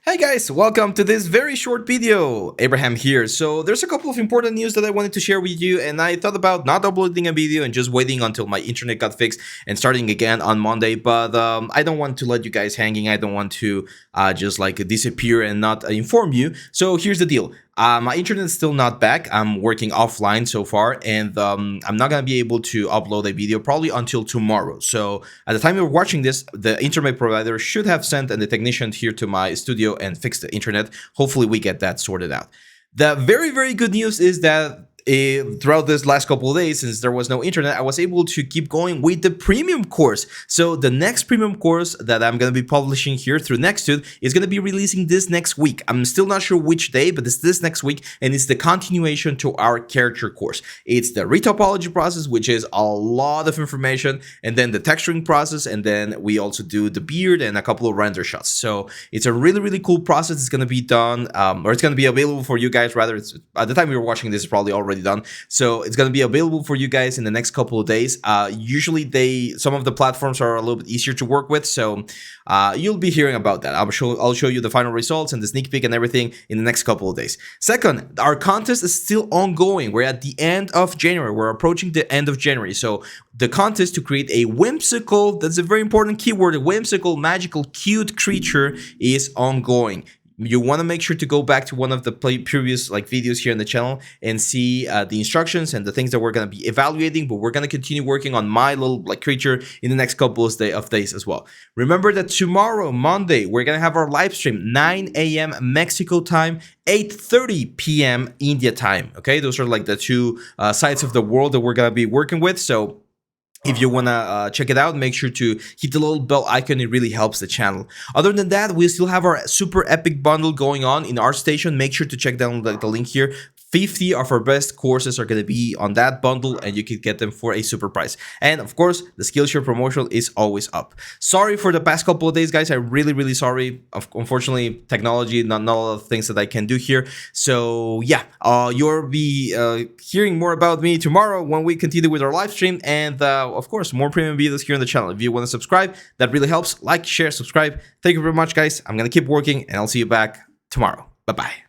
Hi guys, welcome to this very short video. Abraham here. So there's a couple of important news that I wanted to share with you, and I thought about not uploading a video and just waiting until my internet got fixed and starting again on Monday, but I don't want to let you guys hanging. I don't want to just like disappear and not inform you. So here's the deal. My internet is still not back. I'm working offline so far, and I'm not gonna be able to upload a video probably until tomorrow. So at the time you're watching this, the internet provider should have sent a technician here to my studio and fix the internet. Hopefully we get that sorted out. The very good news is that throughout this last couple of days, since there was no internet, I was able to keep going with the premium course. So the next premium course that I'm going to be publishing here through Nexttude is going to be releasing this next week. I'm still not sure which day, but it's this next week, and it's the continuation to our character course. It's the retopology process, which is a lot of information, and then the texturing process, and then we also do the beard and a couple of render shots. So it's a really cool process. It's going to be done, or it's going to be available for you guys. Rather, it's, at the time you're watching this, it's probably already done, so it's going to be available for you guys in the next couple of days. Usually some of the platforms are a little bit easier to work with, so you'll be hearing about that. I'll show you the final results and the sneak peek and everything in the next couple of days. Second, our contest is still ongoing. We're at the end of January. We're approaching the end of January, so the contest to create a whimsical, that's a very important keyword, a whimsical, magical, cute creature is ongoing. You want to make sure to go back to one of the previous videos here on the channel and see the instructions and the things that we're going to be evaluating, but we're going to continue working on my little creature in the next couple of days as well. Remember that tomorrow, Monday, we're going to have our live stream, 9 a.m. Mexico time, 8:30 p.m. India time. Okay, those are like the two sides of the world that we're going to be working with. So if you want to check it out, make sure to hit the little bell icon. It really helps the channel. Other than that, we still have our super epic bundle going on in ArtStation. Make sure to check down the link here. 50 of our best courses are going to be on that bundle, and you can get them for a super price. And of course, the Skillshare promotional is always up. Sorry for the past couple of days, guys. I'm really sorry. Unfortunately, technology, not a lot of things that I can do here. So yeah, you'll be hearing more about me tomorrow when we continue with our live stream, and of course, more premium videos here on the channel. If you want to subscribe, that really helps. Like, share, subscribe. Thank you very much, guys. I'm going to keep working, and I'll see you back tomorrow. Bye-bye.